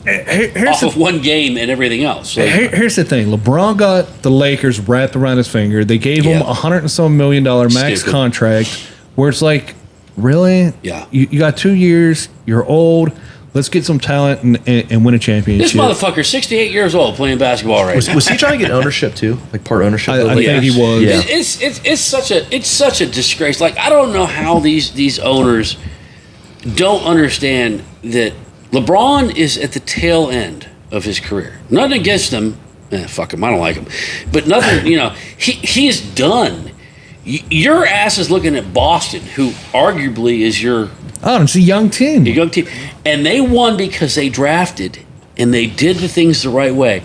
off of one game and everything else. Like, here's the thing. LeBron got the Lakers wrapped around his finger. They gave him $100 and some million max contract where it's like, really? Yeah. You got 2 years. You're old. Let's get some talent and win a championship. This motherfucker's 68 years old playing basketball right now. Was he trying to get ownership too? Like part ownership? I think he was. Yeah. It's such a disgrace. Like, I don't know how these owners don't understand that LeBron is at the tail end of his career. Nothing against him. Fuck him. I don't like him. But nothing, he is done. Your ass is looking at Boston, who arguably is your... Oh, it's a young team. And they won because they drafted and they did the things the right way.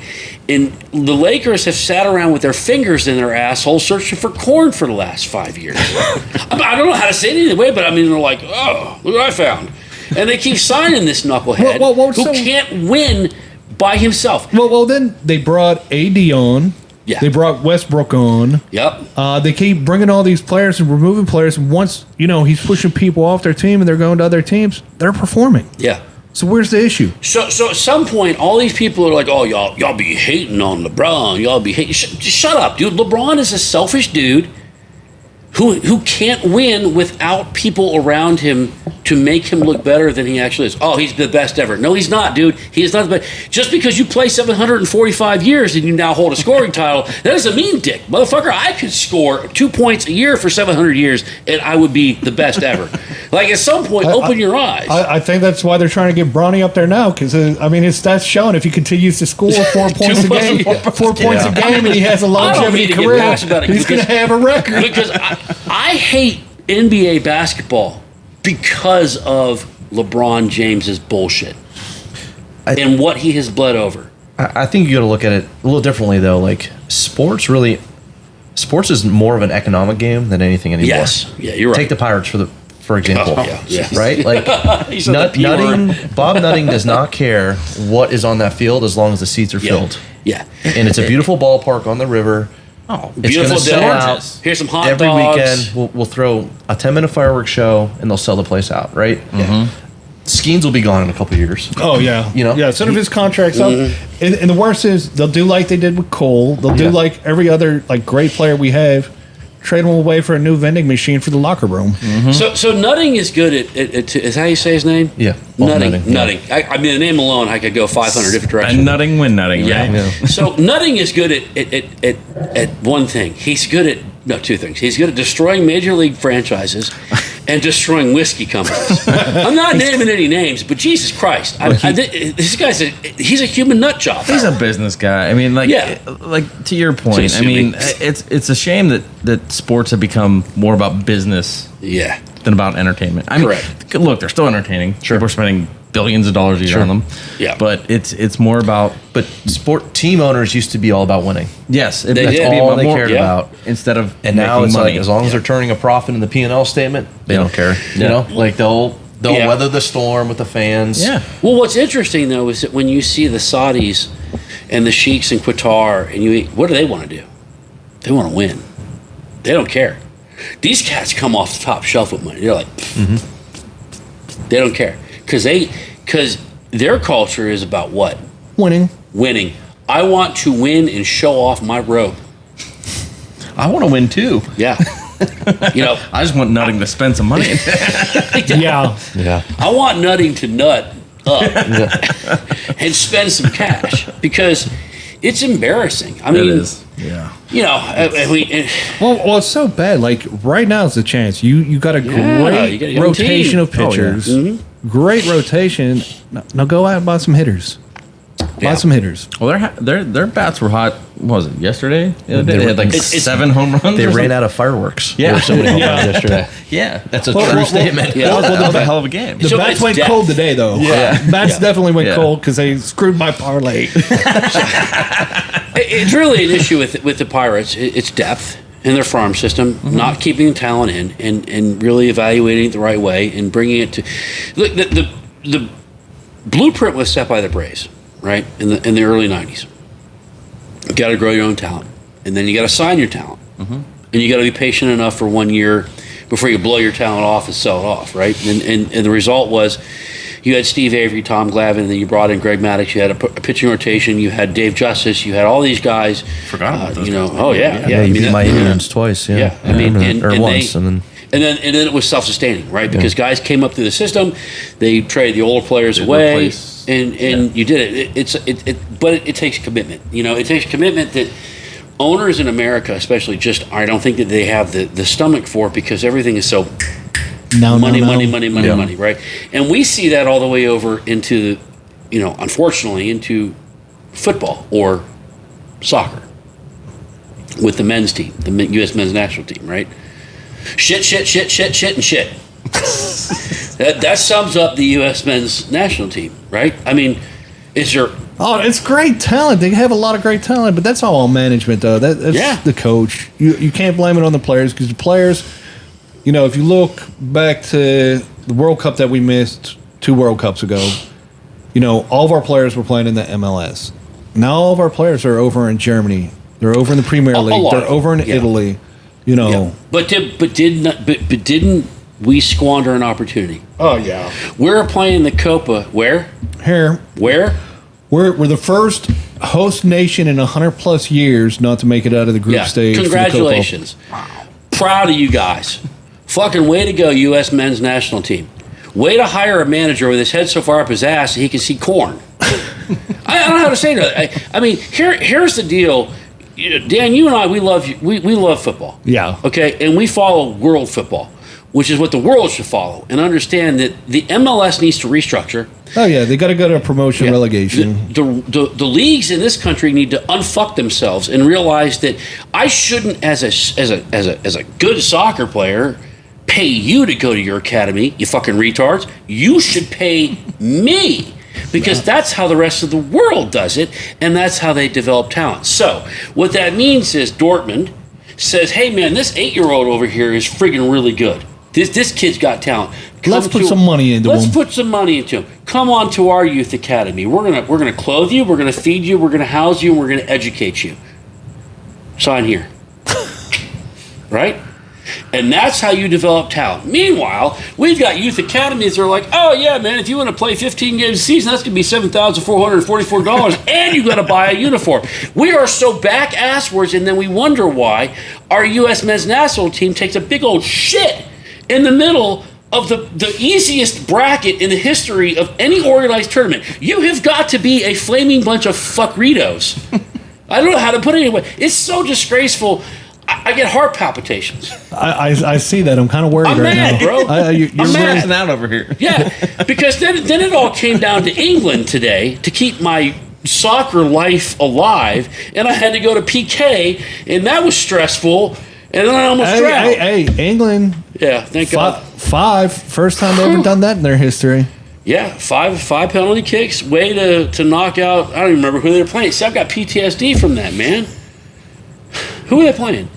And the Lakers have sat around with their fingers in their asshole searching for corn for the last 5 years. I don't know how to say it either way, but I mean, they're like, oh, look what I found. And they keep signing this knucklehead who can't win by himself. Well, then they brought AD on. Yeah. They brought Westbrook on. Yep. They keep bringing all these players and removing players. And once, he's pushing people off their team and they're going to other teams, they're performing. Yeah. So where's the issue? So at some point, all these people are like, oh, y'all be hating on LeBron. Y'all be hating. Shut up, dude. LeBron is a selfish dude who can't win without people around him to make him look better than he actually is. Oh, he's the best ever. No, he's not, dude. He is not the best. Just because you play 745 years and you now hold a scoring title, that doesn't mean dick. Motherfucker, I could score 2 points a year for 700 years and I would be the best ever. Like, at some point, open your eyes. I think that's why they're trying to get Bronny up there now because, his stats showing if he continues to score 4 points a game, 4 points a game and he has a longevity career, he's going to have a record. Because I hate NBA basketball because of LeBron James's bullshit and what he has bled over. I think you got to look at it a little differently, though. Like, sports is more of an economic game than anything anymore. Yes, yeah, you're right. Take the Pirates for example, right? Like, Bob Nutting does not care what is on that field as long as the seats are filled. Yeah, and it's a beautiful ballpark on the river. Oh, beautiful dinner. Here's some hot every dogs. weekend. We'll throw a 10-minute fireworks show, and they'll sell the place out, right? Yeah. Skeens will be gone in a couple of years. Oh yeah, yeah. Some of his contracts up, and the worst is they'll do like they did with Cole. They'll do like every other great player we have, trade him away for a new vending machine for the locker room. So Nutting is good at is how you say his name? Yeah, Nutting. I mean, the name alone, I could go 500 different directions. And Nutting when Nutting. Yeah. Right? So Nutting is good at one thing. He's good at two things. He's good at destroying major league franchises and destroying whiskey companies. I'm not naming any names, but Jesus Christ, this guy's he's a human nut job. He's a business guy. I mean, like to your point. I mean, it's a shame that sports have become more about business, than about entertainment. I mean, correct. Look, they're still entertaining. Sure, people are spending billions of dollars a year on them. Yeah, but it's more about. But sport team owners used to be all about winning. Yes, that's all they cared about. Instead of and now it's money. like as long as they're turning a profit in the P&L statement, they don't care. You know, like they'll weather the storm with the fans. Yeah. Well, what's interesting though is that when you see the Saudis and the sheiks in Qatar, and what do they want to do? They want to win. They don't care. These cats come off the top shelf with money. They're like, they don't care because their culture is about what? Winning. Winning. I want to win and show off my robe. I want to win too. Yeah. I just want Nutting to spend some money. Yeah. I want Nutting to nut up and spend some cash because it's embarrassing. I mean, It is. Yeah. Well, it's so bad. Like right now is the chance. You got a great rotation of pitchers. Great rotation. Now go out and buy some hitters. Buy some hitters. Well, their bats were hot. What was it yesterday? The other day? They had like 7 home runs. They ran out of fireworks. Yeah. There were so many home runs yesterday. Yeah, That's a true statement. that was a hell of a game. The bats went cold today, though. Yeah. Bats definitely went cold because they screwed my parlay. It's really an issue with the Pirates. It's depth in their farm system, not keeping talent in, and really evaluating it the right way and bringing it to. Look, the blueprint was set by the Braves, right, in the early '90s. You got to grow your own talent, and then you got to sign your talent, and you got to be patient enough for 1 year before you blow your talent off and sell it off, right? And the result was. You had Steve Avery, Tom Glavine, and then you brought in Greg Maddux. You had a pitching rotation. You had Dave Justice. You had all these guys. Forgot about those. guys. Oh yeah. You beat my Indians twice. Yeah. I mean, once, and then it was self-sustaining, right? Because guys came up through the system. They traded the older players away, and you did it. But it takes commitment. It takes commitment that owners in America, especially, I don't think that they have the stomach for it because everything is so. Money, right? And we see that all the way over into, unfortunately, into football or soccer with the men's team, the U.S. men's national team, right? Shit, and shit. That sums up the U.S. men's national team, right? I mean, it's great talent. They have a lot of great talent, but that's all on management, though. That's the coach. You can't blame it on the players because the players... if you look back to the World Cup that we missed 2 World Cups ago, all of our players were playing in the MLS. Now all of our players are over in Germany. They're over in the Premier League. They're over in Italy. But didn't we squander an opportunity? Oh yeah. We're playing the Copa. Where? Here. Where? We're the first host nation in 100+ years not to make it out of the group stage. Congratulations. Proud of you guys. Fucking way to go, U.S. men's national team. Way to hire a manager with his head so far up his ass that he can see corn. I don't know how to say that. I mean, here's the deal. Dan, you and I, we love football. Yeah. Okay, and we follow world football, which is what the world should follow, and understand that the MLS needs to restructure. Oh yeah, they got to go to promotion relegation. The leagues in this country need to unfuck themselves and realize that I shouldn't, as a good soccer player, pay you to go to your academy, you fucking retards. You should pay me because that's how the rest of the world does it, and that's how they develop talent. So what that means is Dortmund says, hey man, this 8-year-old over here is friggin' really good. This kid's got talent. Let's put some money into him. Come on to our youth academy. We're gonna clothe you. We're gonna feed you. We're gonna house you. And we're gonna educate you. Sign here. Right? And that's how you develop talent. Meanwhile, we've got youth academies that are like, oh yeah, man, if you want to play 15 games a season, that's gonna be $7,444, and you got to buy a uniform. We are so back-asswards, and then we wonder why our U.S. men's national team takes a big old shit in the middle of the easiest bracket in the history of any organized tournament. You have got to be a flaming bunch of fuckritos. I don't know how to put it anyway. It's so disgraceful. I get heart palpitations. I see that. I'm kind of worried I'm right mad, now. bro. You're maxing out over here. Yeah, because then it all came down to England today to keep my soccer life alive, and I had to go to PK, and that was stressful, and then I almost drowned. Hey, England. Yeah, thank God. First time they ever done that in their history. Yeah, five penalty kicks, way to knock out. I don't even remember who they were playing. See, I've got PTSD from that, man. Who are they playing?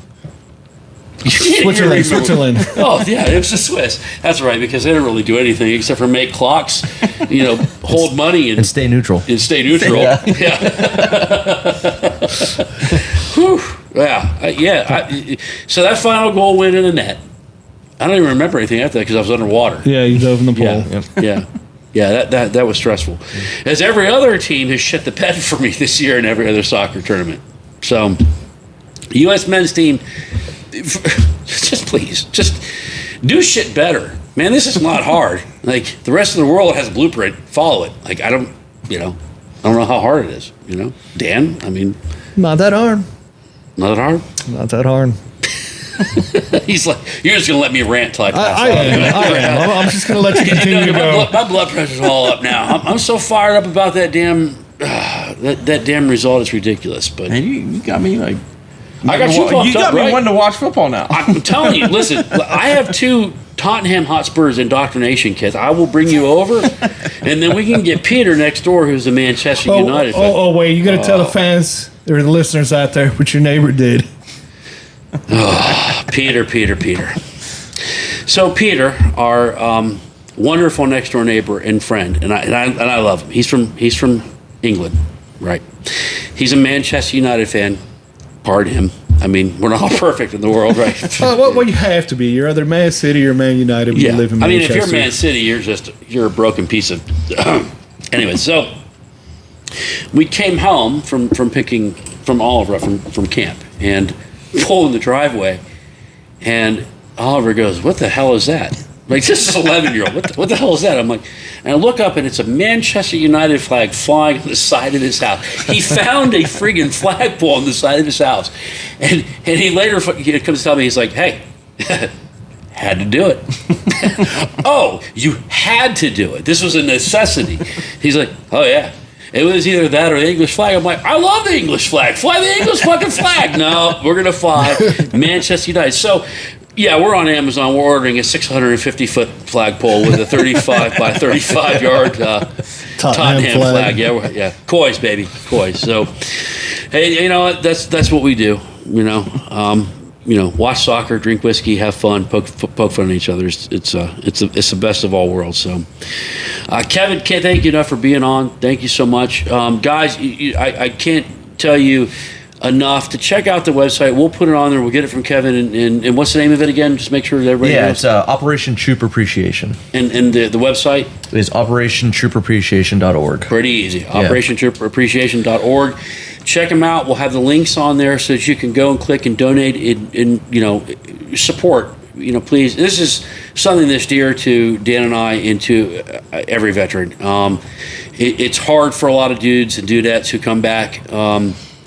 Switzerland. Oh, yeah, it was the Swiss. That's right, because they didn't really do anything except for make clocks, hold money and stay neutral. Yeah. Whew. Yeah. So that final goal went in the net. I don't even remember anything after that because I was underwater. Yeah, you dove in the pool. Yeah. Yeah, that was stressful. As every other team has shit the bed for me this year in every other soccer tournament. So, the U.S. men's team, just do shit better. Man, this is not hard. Like, the rest of the world has a blueprint. Follow it. Like, I don't know how hard it is, Dan, I mean. Not that hard. Not that hard? Not that hard. He's like, you're just going to let me rant till I pass out. I am. I'm just going to let you continue to go. My blood pressure's all up now. I'm so fired up about that damn that damn result. It's ridiculous. But hey, you got me like. I got you pumped up, you got me right? wanting to watch football now. I'm telling you. Listen, I have 2 Tottenham Hotspurs indoctrination kits. I will bring you over, and then we can get Peter next door, who's a Manchester United fan. Oh, wait. You got to tell the fans or the listeners out there what your neighbor did. Oh, Peter. So Peter, our wonderful next door neighbor and friend, and I love him. He's from England, right? He's a Manchester United fan. Pardon him. I mean, we're not all perfect in the world, right? Well, you have to be. You're either Man City or Man United when you live in Manchester. If you're Man City, you're a broken piece of. Anyway, so we came home from Oliver from camp and pull in the driveway, and Oliver goes, "What the hell is that?" Like, this is 11-year-old. What the hell is that? I'm like, and I look up, and it's a Manchester United flag flying on the side of his house. He found a friggin' flagpole on the side of his house, and he later comes to tell me, he's like, "Hey, had to do it." Oh, you had to do it. This was a necessity. He's like, "Oh yeah. It was either that or the English flag." I'm like, I love the English flag. Fly the English fucking flag. No, we're going to fly Manchester United. So, yeah, we're on Amazon. We're ordering a 650-foot flagpole with a 35 by 35-yard Tottenham flag. Yeah. Coys, baby. Coys. So, hey, you know what? That's what we do, watch soccer, drink whiskey, have fun, poke fun at each other. It's the best of all worlds. So, Kevin, can't thank you enough for being on. Thank you so much, guys. I can't tell you enough to check out the website. We'll put it on there. We'll get it from Kevin. And what's the name of it again? Just make sure that everybody knows. It's Operation Troop Appreciation. And the website is OperationTroopAppreciation.org. Pretty easy. OperationTroopAppreciation.org. Check them out. We'll have the links on there so that you can go and click and donate and support. Please. This is something that's dear to Dan and I and to every veteran. It's hard for a lot of dudes and dudettes who come back.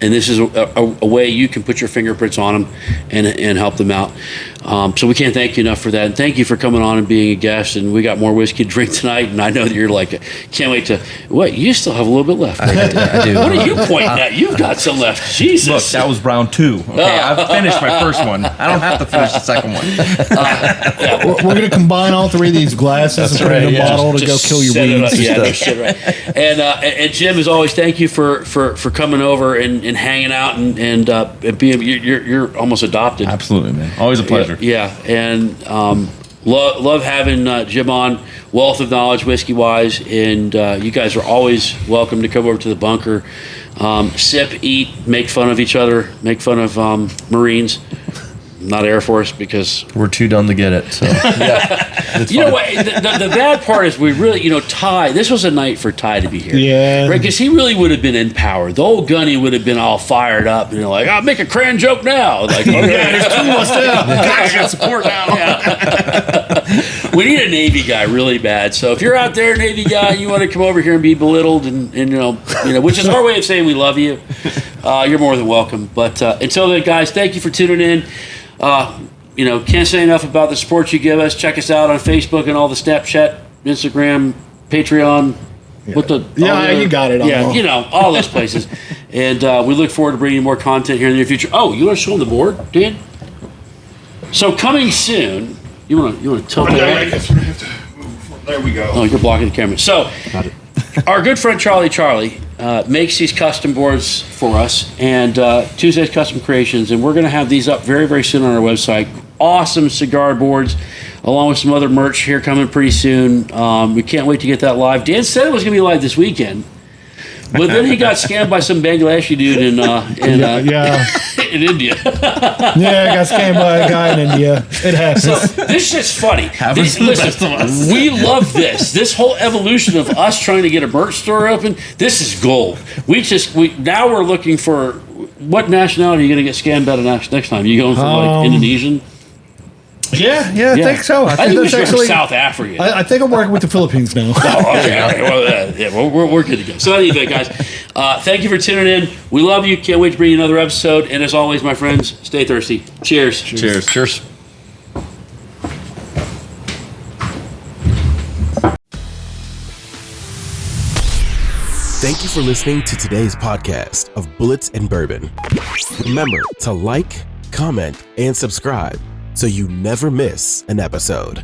And this is a way you can put your fingerprints on them and help them out. So we can't thank you enough for that. And thank you for coming on and being a guest. And we got more whiskey to drink tonight. And I know that you're like, can't wait to. What? You still have a little bit left. I do. What are you pointing at? You've got some left. Jesus. Look, that was round 2. Okay, I've finished my first one. I don't have to finish the second one. We're going to combine all 3 of these glasses and put in a bottle to go kill your weeds. Right. And Jim, as always, thank you for coming over and hanging out and being. You're almost adopted. Absolutely, man. Always a pleasure. Yeah, and love having Jim on. Wealth of knowledge, whiskey wise, and you guys are always welcome to come over to the bunker, sip, eat, make fun of each other, make fun of Marines, not Air Force, because we're too dumb to get it. So know what? The bad part is we really, Ty. This was a night for Ty to be here, yeah, right? Because he really would have been in power. The old Gunny would have been all fired up, and like, I'll make a crayon joke now. Like, okay, there's 2 of us now. I got support now. Yeah. We need a Navy guy really bad. So if you're out there, Navy guy, and you want to come over here and be belittled, and which is our way of saying we love you, you're more than welcome. But until then, guys, thank you for tuning in. Can't say enough about the support you give us. Check us out on Facebook and all the Snapchat, Instagram, Patreon. Yeah. You got it. All those places. And we look forward to bringing you more content here in the near future. Oh, you want to show them the board, Dan? So coming soon. You want to tilt that? I guess we're going to have to move. There we go. Oh, you're blocking the camera. So, our good friend Charlie makes these custom boards for us, and Tuesday's Custom Creations, and we're going to have these up very, very soon on our website. Awesome cigar boards, along with some other merch here coming pretty soon. We can't wait to get that live. Dan said it was going to be live this weekend, But then he got scammed by some Bangladeshi dude in in India. Yeah, I got scammed by a guy in India. It happens. So this shit's funny. Happens to the best of us. We love this. This whole evolution of us trying to get a merch store open. This is gold. Now we're looking for what nationality are you going to get scammed out of next time? You going for like Indonesian? Yeah, I think so. I think we should go for South Africa. I think I'm working with the Philippines now. Oh, okay. Well, we're good to go. So anyway, guys, thank you for tuning in. We love you. Can't wait to bring you another episode. And as always, my friends, stay thirsty. Cheers. Cheers. Thank you for listening to today's podcast of Bullits and Bourbon. Remember to like, comment, and subscribe so you never miss an episode.